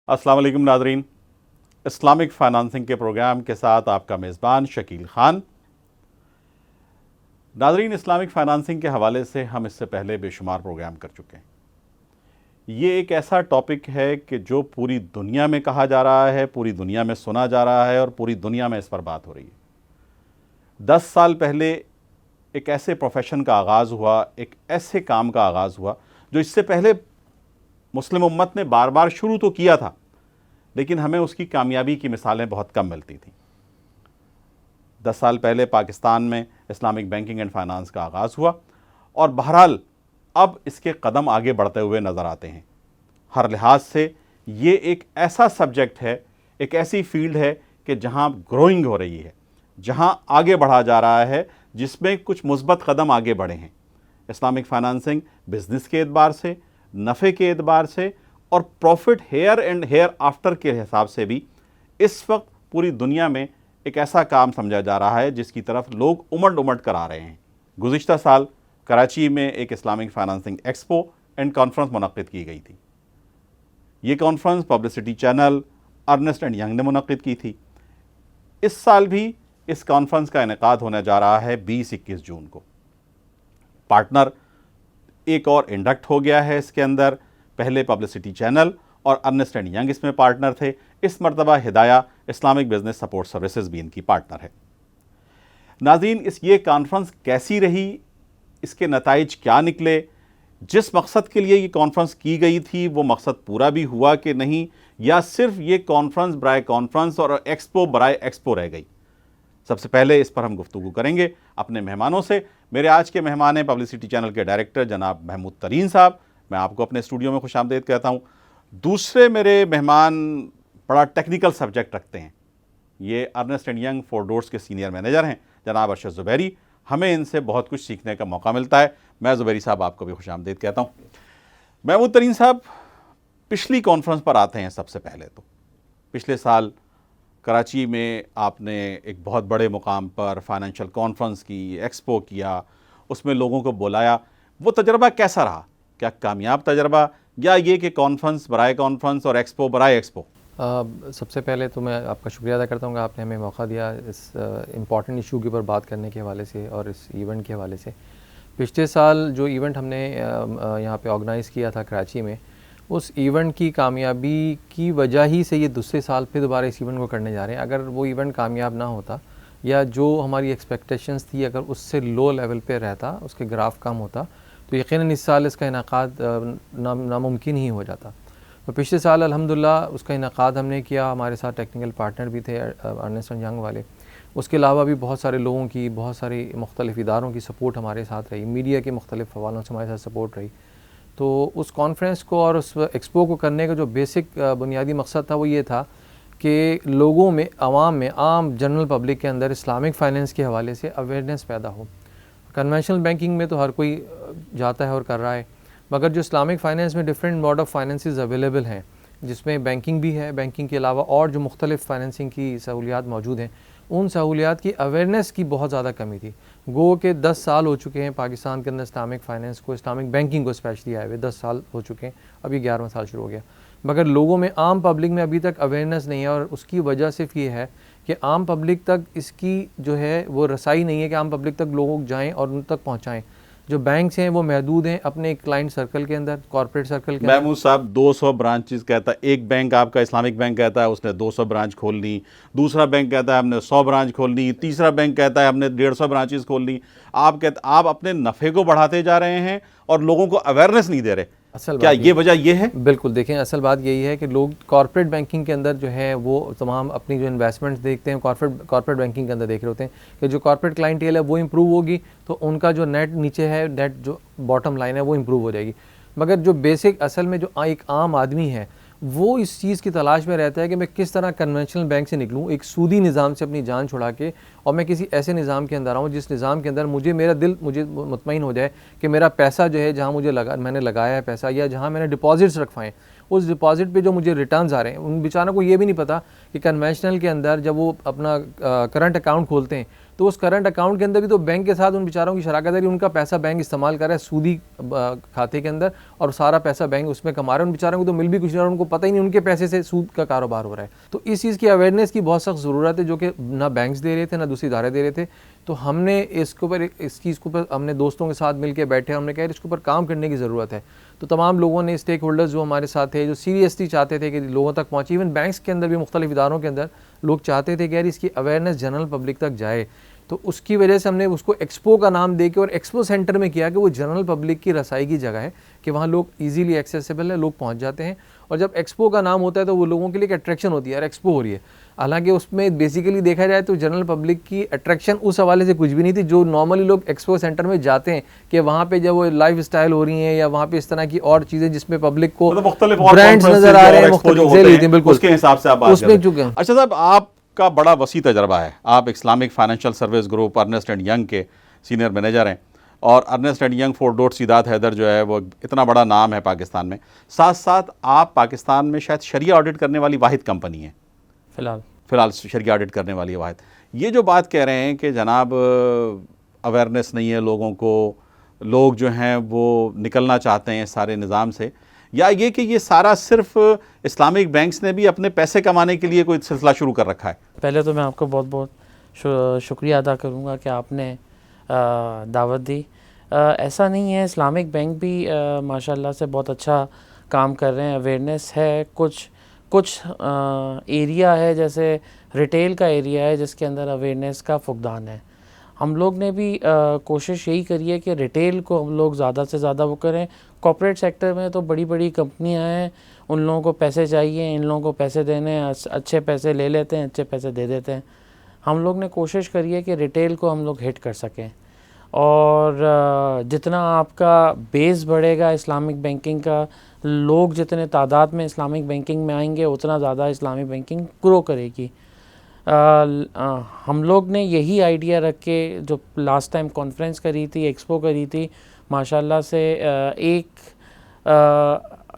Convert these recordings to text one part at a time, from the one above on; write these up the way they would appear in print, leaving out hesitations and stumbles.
अस्सलाम वालेकुम नाज़रीन, इस्लामिक फ़ाइनेंसिंग के प्रोग्राम के साथ आपका मेज़बान शकील ख़ान। नाज़रीन, इस्लामिक फ़ाइनेंसिंग के हवाले से हम इससे पहले बेशुमार प्रोग्राम कर चुके हैं। ये एक ऐसा टॉपिक है कि जो पूरी दुनिया में कहा जा रहा है, पूरी दुनिया में सुना जा रहा है और पूरी दुनिया में इस पर बात हो रही है। 10 साल पहले एक ऐसे प्रोफेशन का आगाज़ हुआ, एक ऐसे काम का आगाज़ हुआ जो इससे पहले मुस्लिम उम्मत ने बार बार शुरू तो किया था, लेकिन हमें उसकी कामयाबी की मिसालें बहुत कम मिलती थीं। 10 साल पहले पाकिस्तान में इस्लामिक बैंकिंग एंड फाइनेंस का आगाज़ हुआ और बहरहाल अब इसके कदम आगे बढ़ते हुए नज़र आते हैं। हर लिहाज से ये एक ऐसा सब्जेक्ट है, एक ऐसी फील्ड है कि जहाँ ग्रोइंग हो रही है, जहाँ आगे बढ़ा जा रहा है, जिसमें कुछ मुस्बत कदम आगे बढ़े हैं। इस्लामिक फाइनेंसिंग बिज़नेस के एतबार से, नफ़े के एतबार से और profit here and hereafter के हिसाब से भी इस वक्त पूरी दुनिया में एक ऐसा काम समझा जा रहा है जिसकी तरफ लोग उमड़ उमड़ कर आ रहे हैं। गुज़िश्ता साल कराची में एक Islamic financing expo and conference मुनक़्क़िद की गई थी। ये conference publicity channel Ernst and Young ने मुनक़्क़िद की थी। इस साल भी इस कॉन्फ्रेंस का इनेकाद होने जा रहा है 20-21 जून को। पार्टनर एक और इंडक्ट हो गया है इसके अंदर। पहले पब्लिसिटी चैनल और अर्नेस्ट एंड यंग इसमें पार्टनर थे। इस मरतबा हिदाया इस्लामिक बिजनेस सपोर्ट सर्विसेज भी इनकी पार्टनर है। नाज़रीन, ये कॉन्फ्रेंस कैसी रही, इसके नताइज क्या निकले, जिस मकसद के लिए ये कॉन्फ्रेंस की गई थी वो मकसद पूरा भी हुआ कि नहीं, या सिर्फ ये कॉन्फ्रेंस बराए कॉन्फ्रेंस और एक्सपो बराए एक्सपो रह गई। सबसे पहले इस पर हम गुफ्तगू करेंगे अपने मेहमानों से। मेरे आज के मेहमान हैं पब्लिसिटी चैनल के डायरेक्टर जनाब महमूद तरीन साहब। मैं आपको अपने स्टूडियो में खुशामदीद कहता हूँ। दूसरे मेरे मेहमान बड़ा टेक्निकल सब्जेक्ट रखते हैं। ये Ernst and Young four doors के सीनियर मैनेजर हैं जनाब अरशद ज़ुबैरी। हमें इनसे बहुत कुछ सीखने का मौका मिलता है। मैं ज़ुबैरी साहब आपको भी खुशामदीद कहता हूँ। महमूद तरीन साहब, पिछली कॉन्फ्रेंस पर आते हैं। सबसे पहले तो पिछले साल कराची में आपने एक बहुत बड़े मुकाम पर फाइनेंशियल कॉन्फ्रेंस की, एक्सपो किया, उसमें लोगों को बुलाया। वो तजर्बा कैसा रहा? क्या कामयाब तजर्बा, या ये कि कॉन्फ्रेंस बराए कॉन्फ्रेंस और एक्सपो बराए एक्सपो? सबसे पहले तो मैं आपका शुक्रिया अदा करता हूँ कि आपने हमें मौका दिया इस इम्पॉर्टेंट इशू के ऊपर बात करने के हवाले से और इस इवेंट के हवाले से। पिछले साल जो इवेंट हमने यहाँ पे ऑर्गेनाइज़ किया था कराची में, उस इवेंट की कामयाबी की वजह ही से ये दूसरे साल फिर दोबारा इस इवेंट को करने जा रहे हैं। अगर वो इवेंट कामयाब ना होता या जो हमारी एक्सपेक्टेशंस थी अगर उससे लो लेवल पे रहता, उसके ग्राफ कम होता, तो यकीनन इस साल इसका इनेकाद नामुमकिन ही हो जाता। तो पिछले साल अल्हम्दुलिल्लाह उसका इनेकाद हमने किया। हमारे साथ टेक्निकल पार्टनर भी थे अर्नेस्ट एंड यंग वाले। उसके अलावा भी बहुत सारे लोगों की, बहुत सारी मुख्तलिफ़ इदारों की सपोर्ट हमारे साथ रही, मीडिया के मुख्तलिफ़ हवालों से हमारे साथ सपोर्ट रही। तो उस कॉन्फ्रेंस को और उस एक्सपो को करने का जो बेसिक बुनियादी मकसद था वो ये था कि लोगों में, आवाम में, आम जनरल पब्लिक के अंदर इस्लामिक फ़ाइनेंस के हवाले से अवेयरनेस पैदा हो। कन्वेंशनल बैंकिंग में तो हर कोई जाता है और कर रहा है, मगर जो इस्लामिक फ़ाइनेंस में different mode of finances available हैं, जिसमें बैंकिंग भी है, बैंकिंग के अलावा और जो मुख्तलिफ़ फाइनेंसिंग की सहूलियात मौजूद हैं, उन सहूलियात की अवेयरनेस की बहुत ज़्यादा कमी थी। गो के 10 साल हो चुके हैं पाकिस्तान के अंदर इस्लामिक फ़ाइनेंस को, इस्लामिक बैंकिंग को स्पेशली आए हुए 10 साल हो चुके हैं, अभी 11वां साल शुरू हो गया, मगर लोगों में, आम पब्लिक में अभी तक अवेयरनेस नहीं है। और उसकी वजह सिर्फ ये है कि आम पब्लिक तक इसकी जो है वो रसाई नहीं है कि आम पब्लिक तक लोग जाएँ और उन तक पहुँचाएँ। जो बैंक्स हैं वो महदूद हैं अपने क्लाइंट सर्कल के अंदर, कॉर्पोरेट सर्कल के अंदर। महमूद साहब, 200 ब्रांचेस कहता है एक बैंक, आपका इस्लामिक बैंक कहता है उसने 200 ब्रांच खोलनी, दूसरा बैंक कहता है हमने 100 ब्रांच खोलनी, तीसरा बैंक कहता है हमने 150 ब्रांचेस खोलनी। आप अपने नफ़े को बढ़ाते जा रहे हैं और लोगों को अवेयरनेस नहीं दे रहे। असल क्या ये वजह ये है? बिल्कुल, देखें, असल बात यही है कि लोग कॉर्पोरेट बैंकिंग के अंदर जो है वो तमाम अपनी जो इन्वेस्टमेंट्स देखते हैं कॉर्पोरेट बैंकिंग के अंदर देख रहे होते हैं कि जो कॉर्पोरेट क्लाइंटेल है वो इम्प्रूव होगी तो उनका जो नेट नीचे है, नेट जो बॉटम लाइन है वो इम्प्रूव हो जाएगी। मगर जो बेसिक असल में जो एक आम आदमी है वो इस चीज़ की तलाश में रहता है कि मैं किस तरह कन्वेंशनल बैंक से निकलूँ, एक सूदी निज़ाम से अपनी जान छुड़ा के, और मैं किसी ऐसे निज़ाम के अंदर आऊँ जिस निज़ाम के अंदर मेरा दिल मुझे मुतमईन हो जाए कि मेरा पैसा जो है जहाँ मैंने लगाया है पैसा, या जहाँ मैंने डिपॉजिट्स रखवाएँ, उस डिपॉजिट पे जो मुझे रिटर्न्स आ रहे हैं। उन बेचारों को ये भी नहीं पता कि कन्वेंशनल के अंदर जब वो अपना करंट अकाउंट खोलते हैं तो उस करंट अकाउंट के अंदर भी तो बैंक के साथ उन बेचारों की शराकत है, उनका पैसा बैंक इस्तेमाल कर रहा है सूदी खाते के अंदर, और सारा पैसा बैंक उसमें कमा रहे हैं। उन बेचारों को तो मिल भी कुछ नहीं रहा, उनको पता ही नहीं उनके पैसे से सूद का कारोबार हो रहा है। तो इस चीज़ की अवेयरनेस की बहुत सख्त ज़रूरत है, जो कि ना बैंक्स दे रहे थे ना दूसरी इदारे दे रहे थे। तो हमने इसके ऊपर इस चीज़ के ऊपर हमने दोस्तों के साथ मिलकर बैठे, हमने कहा इसके ऊपर काम करने की ज़रूरत है। तो तमाम लोगों ने, स्टेक होल्डर्स जो हमारे साथ थे, जो सीरियसली चाहते थे कि लोगों तक पहुँचे, इवन बैंक्स के अंदर भी मुख्तलिफ इदारों के अंदर लोग चाहते थे कि यार इसकी अवेयरनेस जनरल पब्लिक तक जाए। तो उसकी वजह से हमने उसको एक्सपो का नाम दे के और एक्सपो सेंटर में किया कि वो जनरल पब्लिक की रसाई की जगह है, कि वहाँ लोग इजीली एक्सेसिबल है, लोग पहुँच जाते हैं। और जब एक्सपो का नाम होता है तो वो लोगों के लिए एक अट्रैक्शन होती है, यार एक्सपो हो रही है। हालांकि उसमें बेसिकली देखा जाए तो जनरल पब्लिक की अट्रैक्शन उस हवाले से कुछ भी नहीं थी। जो नॉर्मली लोग एक्सपो सेंटर में जाते हैं कि वहाँ पे जब वो लाइफ स्टाइल हो रही हैं या वहाँ पे इस तरह की और चीज़ें जिसमें पब्लिक को ब्रांड्स नजर आ रहे हैं, मुख्तलिफ बिल्कुल उसके हिसाब से आप बात उसमें चुके हैं। अच्छा साहब, आपका बड़ा वसी तजर्बा है, आप Islamic financial service group Ernst and Young के सीनियर मैनेजर हैं, और अर्नेस्ट एंड यंग फोर्ट डॉट सीदात हैदर जो है वो इतना बड़ा नाम है पाकिस्तान में। साथ साथ आप पाकिस्तान में शायद शरिया ऑडिट करने वाली वाहिद कंपनी है, फ़िलहाल शरिया ऑडिट करने वाली वाहिद। ये जो बात कह रहे हैं कि जनाब अवेयरनेस नहीं है लोगों को, लोग जो हैं वो निकलना चाहते हैं सारे निज़ाम से, या ये कि ये सारा सिर्फ इस्लामिक बैंक्स ने भी अपने पैसे कमाने के लिए कोई सिलसिला शुरू कर रखा है? पहले तो मैं आपको बहुत बहुत शुक्रिया अदा करूँगा कि आपने दावत दी। ऐसा नहीं है, इस्लामिक बैंक भी माशाल्लाह से बहुत अच्छा काम कर रहे हैं, अवेयरनेस है। कुछ एरिया है, जैसे रिटेल का एरिया है जिसके अंदर अवेयरनेस का फुकदान है। हम लोग ने भी कोशिश यही करी है कि रिटेल को हम लोग ज़्यादा से ज़्यादा वो करें। कॉर्पोरेट सेक्टर में तो बड़ी बड़ी कंपनियां हैं, उन लोगों को पैसे चाहिए, इन लोगों को पैसे देने हैं, अच्छे पैसे ले लेते हैं, अच्छे पैसे दे देते हैं। हम लोग ने कोशिश करी है कि रिटेल को हम लोग हिट कर सकें, और जितना आपका बेस बढ़ेगा इस्लामिक बैंकिंग का, लोग जितने तादाद में इस्लामिक बैंकिंग में आएंगे उतना ज़्यादा इस्लामिक बैंकिंग ग्रो करेगी। हम लोग ने यही आइडिया रख के जो लास्ट टाइम कॉन्फ्रेंस करी थी, एक्सपो करी थी, माशाल्लाह से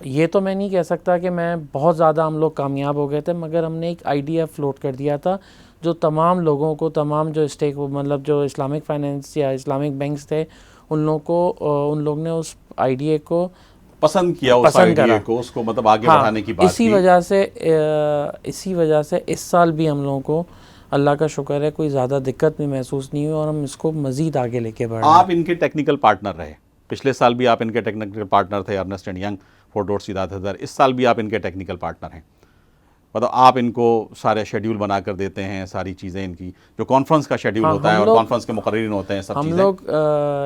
ये तो मैं नहीं कह सकता कि मैं बहुत ज़्यादा हम लोग कामयाब हो गए थे, मगर हमने एक आइडिया फ्लोट कर दिया था जो तमाम लोगों को, तमाम जो मतलब जो इस्लामिक फाइनेंस या इस्लामिक बैंक्स थे, उन लोग ने उस आइडिया को पसंद किया, उस आइडिया को, उसको मतलब आगे बढ़ाने की बात की। इसी वजह से इस साल भी हम लोगों को अल्लाह का शुक्र है कोई ज़्यादा दिक्कत भी महसूस नहीं हुई, और हम इसको मज़ीद आगे लेके बढ़ रहे हैं। आप इनके टेक्निकल पार्टनर रहे, पिछले साल भी आप इनके टेक्निकल पार्टनर थे, अर्नेस्ट एंड यंग फोर्ट डॉट सीदात हैदर, इस साल भी आप इनके टेक्निकल पार्टनर हैं। मतलब आप इनको सारे शेड्यूल बना कर देते हैं, सारी चीज़ें इनकी जो कॉन्फ्रेंस का शेड्यूल होता है और कॉन्फ्रेंस के मुकर्रिरीन होते हैं, सब हम चीज़ें। लोग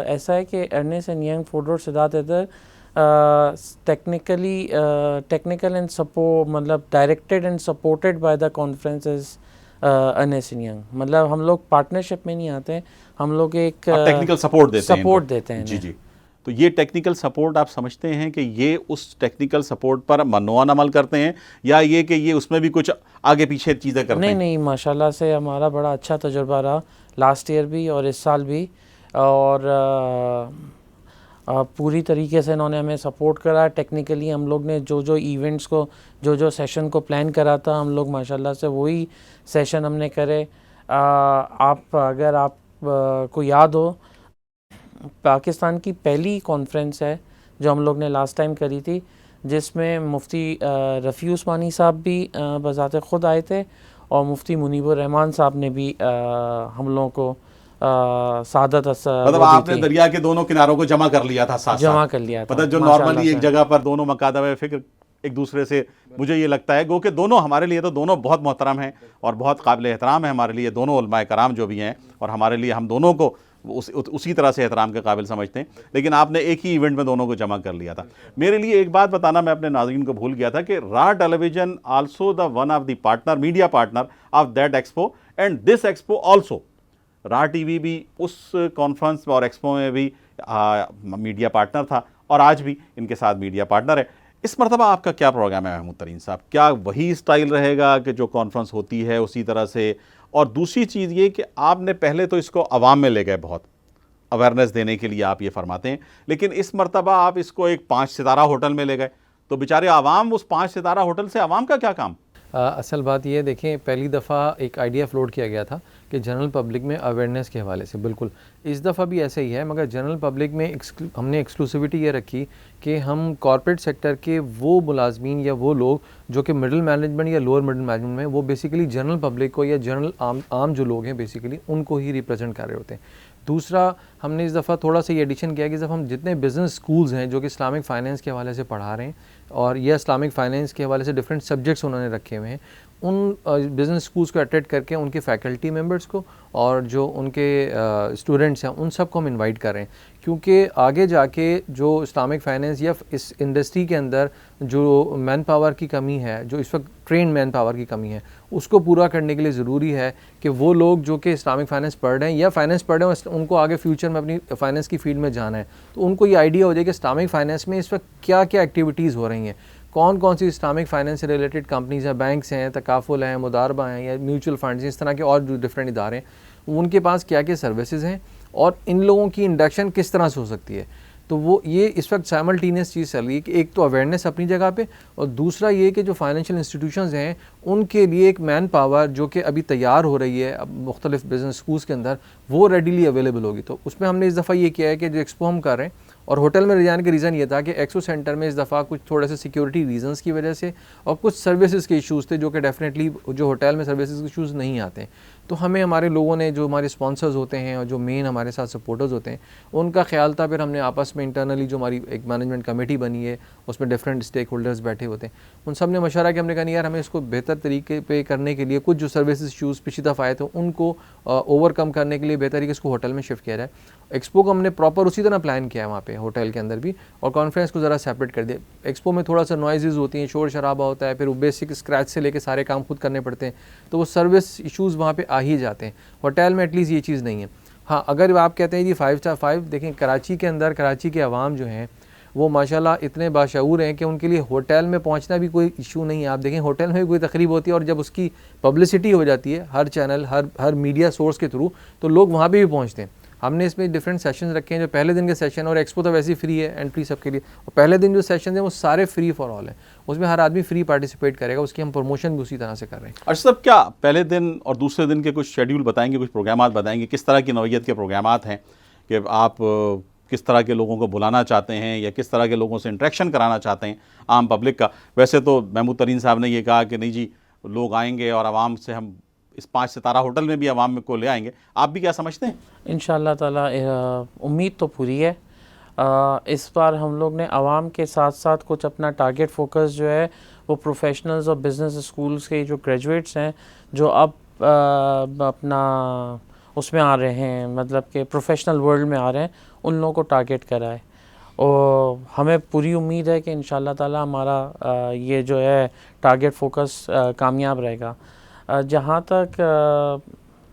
ऐसा है कि अर्नेस्ट एंड यंग फोर्ट डॉट Sidat Hyder technical and support, मतलब directed and supported by the conferences Ernst and Young. मतलब हम लोग पार्टनरशिप में नहीं आते, हम लोग एक टेक्निकल सपोर्ट देते हैं जी जी। तो ये टेक्निकल सपोर्ट आप समझते हैं कि ये उस टेक्निकल सपोर्ट पर मनोअन अमल करते हैं, या ये कि ये उसमें भी कुछ आगे पीछे चीज़ें करते हैं? नहीं, माशाल्लाह से हमारा बड़ा अच्छा तजुर्बा रहा, लास्ट ईयर भी और इस साल भी, और पूरी तरीके से इन्होंने हमें सपोर्ट करा। टेक्निकली हम लोग ने जो इवेंट्स को, जो सेशन को प्लान करा था, हम लोग माशाल्लाह से वही सेशन हमने करे। अगर आप को याद हो, पाकिस्तान की पहली कॉन्फ्रेंस है जो हम लोग ने लास्ट टाइम करी थी, जिसमें मुफ्ती रफ़ी उस्मानी साहब भी बज़ाते ख़ुद आए थे, और मुफ्ती मुनीबुर रहमान साहब ने भी हम लोगों को सादत मतलब आपने दरिया के दोनों किनारों को जमा कर लिया था, जमा कर लिया था। मतलब जो नॉर्मली एक जगह पर दोनों मकादम फिक्र एक दूसरे से, मुझे ये लगता है गो कि दोनों हमारे लिए तो दोनों बहुत मोहतरम हैं और बहुत काबिल एहतराम है हमारे लिए, दोनों उलमाए कराम जो भी हैं, और हमारे लिए हम दोनों को उसी तरह से एहतराम के काबिल समझते हैं। लेकिन आपने एक ही इवेंट में दोनों को जमा कर लिया था। मेरे लिए एक बात बताना मैं अपने नाज़रीन को भूल गया था कि रा television also the one of the partner, media partner of that expo and this expo also. रा टीवी भी उस कॉन्फ्रेंस और एक्सपो में भी मीडिया पार्टनर था, और आज भी इनके साथ मीडिया पार्टनर है। इस मरतबा आपका क्या प्रोग्राम है महमूद तरीन साहब? क्या वही स्टाइल रहेगा कि जो कॉन्फ्रेंस होती है उसी तरह से? और दूसरी चीज़ ये कि आपने पहले तो इसको अवाम में ले गए, बहुत अवेयरनेस देने के लिए आप ये फरमाते हैं, लेकिन इस मरतबा आप इसको एक 5 सितारा होटल में ले गए, तो बेचारे आवाम, उस 5 सितारा होटल से आवाम का क्या काम? असल बात ये देखें, पहली दफ़ा एक आइडिया फ्लोट किया गया था कि जनरल पब्लिक में अवेयरनेस के हवाले से बिल्कुल इस दफ़ा भी ऐसे ही है, मगर जनरल पब्लिक में हमने एक्सक्लूसिविटी ये रखी कि हम कॉर्पोरेट सेक्टर के वो मुलाजमीन या वो लोग जो कि मिडिल मैनेजमेंट या लोअर मिडिल मैनेजमेंट में, वो बेसिकली जनरल पब्लिक को या जनरल आम जो लोग हैं बेसिकली उनको ही रिप्रेजेंट कर रहे होते हैं। दूसरा, हमने इस दफ़ा थोड़ा सा ये एडिशन किया कि जब हम जितने बिज़नेस स्कूल्स हैं जो कि इस्लामिक फ़ाइनेंस के हवाले से पढ़ा रहे हैं और यह इस्लामिक फ़ाइनेंस के हवाले से डिफरेंट सब्जेक्ट्स उन्होंने रखे हुए हैं, उन बिज़नेस स्कूल्स को अटेंड करके उनके फैकल्टी मेंबर्स को और जो उनके स्टूडेंट्स हैं उन सब को हम इनवाइट कर रहे हैं, क्योंकि आगे जाके जो इस्लामिक फ़ाइनेंस या इस इंडस्ट्री के अंदर जो मैन पावर की कमी है, जो इस वक्त ट्रेन मैन पावर की कमी है, उसको पूरा करने के लिए ज़रूरी है कि वो लोग जो कि इस्लामिक फ़ाइनेंस पढ़ रहे हैं या फ़ाइनेंस पढ़ रहे हैं, उनको आगे फ्यूचर में अपनी फ़ाइनेंस की फ़ील्ड में जाना है, तो उनको ये आइडिया हो जाए कि इस्लामिक फ़ाइनेंस में इस वक्त क्या क्या एक्टिविटीज़ हो रही हैं, कौन कौन सी इस्लामिक फ़ाइनेंस से रिलेटेड कंपनीज़ हैं, बैंक्स हैं, तकाफुल हैं, मुदारबा हैं या म्यूचुअल फंड्स, इस तरह के और जो डिफरेंट इदारे हैं उनके पास क्या क्या सर्विसेज हैं और इन लोगों की इंडक्शन किस तरह से हो सकती है। तो वो ये इस वक्त साइमल्टेनियस चीज़ चल रही है कि एक तो अवेयरनेस अपनी जगह पे, और दूसरा ये कि जो फाइनेंशियल इंस्टीट्यूशंस हैं उनके लिए एक मैन पावर जो कि अभी तैयार हो रही है अब मुख्तलिफ बिजनेस स्कूल्स के अंदर, वो रेडीली अवेलेबल होगी। तो उसमें हमने इस दफ़ा ये किया है कि जो एक्सपो हम कर रहे हैं, और होटल में ले जाने का रीज़न ये था कि एक्सपो सेंटर में इस दफ़ा कुछ थोड़े से सिक्योरिटी रीजंस की वजह से और कुछ सर्विसेज के इश्यूज़ थे जो कि डेफिनेटली जो होटल में सर्विसेज के इश्यूज़ नहीं आते। तो हमें हमारे लोगों ने, जो हमारे स्पॉन्सर्स होते हैं और जो मेन हमारे साथ सपोर्टर्स होते हैं, उनका ख्याल था। फिर हमने आपस में इंटरनली जो हमारी एक मैनेजमेंट कमेटी बनी है उसमें डिफरेंट स्टेक होल्डर्स बैठे होते हैं, उन सब ने मशवरा कि हमने कहा नहीं यार, हमें इसको बेहतर तरीके पे करने के लिए कुछ जो सर्विस इश्यूज़ पिछली दफ़ा आए थे उनको ओवरकम करने के लिए बेहतर तरीके इसको होटल में शिफ्ट किया जाए। एक्सपो को हमने प्रॉपर उसी तरह प्लान किया है वहाँ पे होटल के अंदर भी, और कॉन्फ्रेंस को ज़रा सेपरेट कर दिया। एक्सपो में थोड़ा सा नॉइज़ होती हैं, शोर शराबा होता है, फिर वो बेसिक स्क्रैच से लेके सारे काम खुद करने पड़ते हैं, तो वो सर्विस इश्यूज़ वहाँ पे आ ही जाते हैं। होटल में एटलीस्ट ये चीज़ नहीं है। हाँ, अगर आप कहते हैं जी 5 स्टार 5, देखें कराची के अंदर कराची के अवाम जो हैं वो माशाल्लाह इतने बाशऊर हैं कि उनके लिए होटल में पहुंचना भी कोई इशू नहीं है। आप देखें होटल में भी कोई तकरीब होती है और जब उसकी पब्लिसिटी हो जाती है हर चैनल हर मीडिया सोर्स के थ्रू, तो लोग वहाँ पे भी पहुँचते हैं। हमने इसमें डिफरेंट सेशंस रखे हैं, जो पहले दिन के सेशन, और एक्सपो तो वैसे ही फ्री है एंट्री सबके लिए, और पहले दिन जो सेशन है वो सारे फ्री फॉर ऑल है, उसमें हर आदमी फ्री पार्टिसिपेट करेगा, उसकी हम प्रमोशन भी उसी तरह से कर रहे हैं। अच्छा साहब, क्या पहले दिन और दूसरे दिन के कुछ शेड्यूल बताएंगे, कुछ प्रोग्राम बताएंगे, किस तरह की नौइयत के प्रोग्राम हैं कि आप किस तरह के लोगों को बुलाना चाहते हैं या किस तरह के लोगों से इंटरेक्शन कराना चाहते हैं आम पब्लिक का? वैसे तो महमूद तरीन साहब ने ये कहा कि नहीं जी, लोग आएंगे और आवाम से हम इस 5 सितारा होटल में भी आवाम को ले आएंगे, आप भी क्या समझते हैं? इंशाअल्लाह ताला उम्मीद तो पूरी है। इस बार हम लोग ने आवाम के साथ साथ कुछ अपना टारगेट फोकस जो है वो प्रोफेशनल्स और बिज़नेस स्कूल्स के जो ग्रेजुएट्स हैं जो अब अपना उसमें आ रहे हैं, मतलब कि प्रोफेशनल वर्ल्ड में आ रहे हैं, उन लोगों को टारगेट करा है। और हमें पूरी उम्मीद है कि इंशाअल्लाह ताला हमारा ये जो है टारगेट फोकस कामयाब रहेगा। जहाँ तक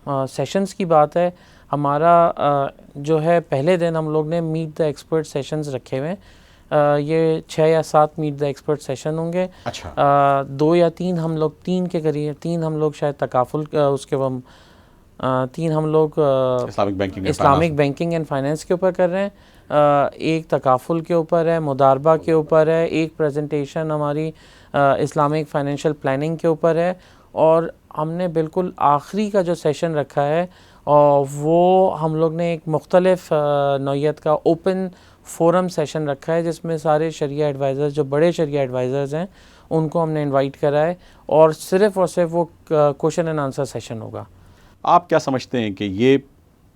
सेशंस की बात है, हमारा जो है पहले दिन हम लोग ने मीट द एक्सपर्ट सेशंस रखे हुए हैं। ये 6 या 7 मीट द एक्सपर्ट सेशन होंगे। अच्छा। 2 या 3 हम लोग, 3 के करीब, 3 हम लोग शायद तकाफुल उसके 3 हम लोग इस्लामिक बैंकिंग एंड फाइनेंस के ऊपर कर रहे हैं। एक तकाफुल के ऊपर है, मुदारबा के ऊपर है, एक प्रेजेंटेशन हमारी इस्लामिक फाइनेंशियल प्लानिंग के ऊपर है, और हमने बिल्कुल आखिरी का जो सेशन रखा है और वो हम लोग ने एक मुख्तलिफ नौइयत का ओपन फोरम सेशन रखा है जिसमें सारे शरिया एडवाइज़र्स, जो बड़े शरिया एडवाइज़र्स हैं, उनको हमने इनवाइट करा है, और सिर्फ़ वो क्वेश्चन एंड आंसर सेशन होगा। आप क्या समझते हैं कि ये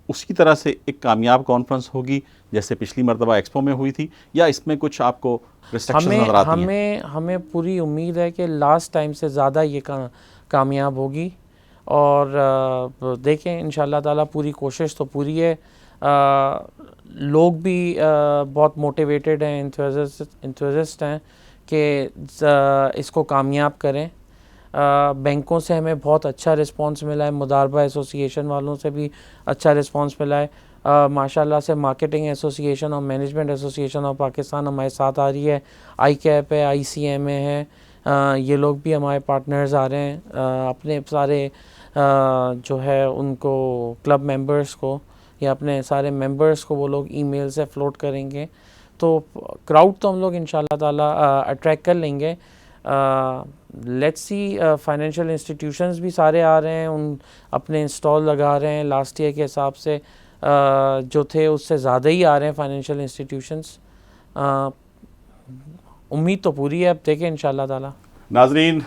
उसी तरह से एक कामयाब कॉन्फ्रेंस होगी जैसे पिछली मरतबा एक्सपो में हुई थी, या इसमें कुछ आपको रिस्ट्रिक्शंस नज़र आती हैं? हमें पूरी उम्मीद है कि लास्ट टाइम से ज़्यादा ये कामयाब होगी, और देखें इंशाअल्लाह ताला पूरी कोशिश तो पूरी है। लोग भी बहुत मोटिवेटेड हैं, इंथुसिस्ट हैं कि इसको कामयाब करें। बैंकों से हमें बहुत अच्छा रिस्पांस मिला है, मुदारबा एसोसिएशन वालों से भी अच्छा रिस्पांस मिला है। माशाल्लाह से मार्केटिंग एसोसिएशन और मैनेजमेंट एसोसिएशन ऑफ पाकिस्तान हमारे साथ आ रही है, ICAP है, ICMA है, ये लोग भी हमारे पार्टनर्स आ रहे हैं। अपने सारे जो है उनको क्लब मेंबर्स को या अपने सारे मेंबर्स को वो लोग ईमेल से फ्लोट करेंगे, तो क्राउड तो हम लोग इंशाल्लाह ताला अट्रैक्ट कर लेंगे। लेट्स सी, फाइनेंशियल इंस्टीट्यूशंस भी सारे आ रहे हैं, उन अपने इंस्टॉल लगा रहे हैं, लास्ट ईयर के हिसाब से जो थे उससे ज़्यादा ही आ रहे हैं फाइनेंशियल इंस्टीट्यूशंस। उम्मीद तो पूरी है, अब देखें इंशाल्लाह ताला। नाजरीन,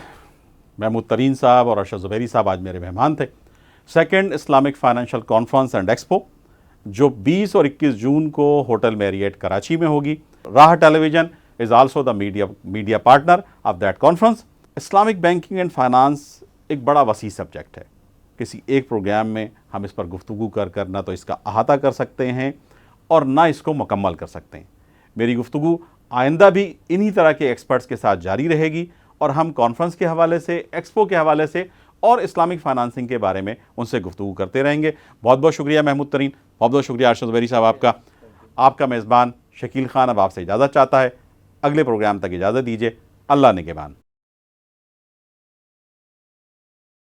महमूद तरीन साहब और अरशद ज़ुबैरी साहब आज मेरे मेहमान थे। Second Islamic financial conference and expo जो 20 और 21 जून को होटल मैरियट कराची में होगी। राह television is also the media partner of that conference. Islamic banking and finance एक बड़ा वसी सब्जेक्ट है। किसी एक प्रोग्राम में हम इस पर गुफ्तगू कर ना तो इसका अहाता कर सकते हैं और ना इसको मुकम्मल कर सकते हैं। मेरी गुफ्तगू आइंदा भी इन्हीं तरह के एक्सपर्ट्स के साथ जारी रहेगी और हम कॉन्फ्रेंस के हवाले से, एक्सपो के हवाले से और इस्लामिक फाइनेंसिंग के बारे में उनसे गुफ्तगू करते रहेंगे। बहुत बहुत शुक्रिया महमूद तरीन, बहुत बहुत शुक्रिया अरशद ज़ुबैरी साहब आपका मेज़बान शकील खान अब आपसे इजाज़त चाहता है। अगले प्रोग्राम तक इजाज़त दीजिए। अल्लाह निगहबान।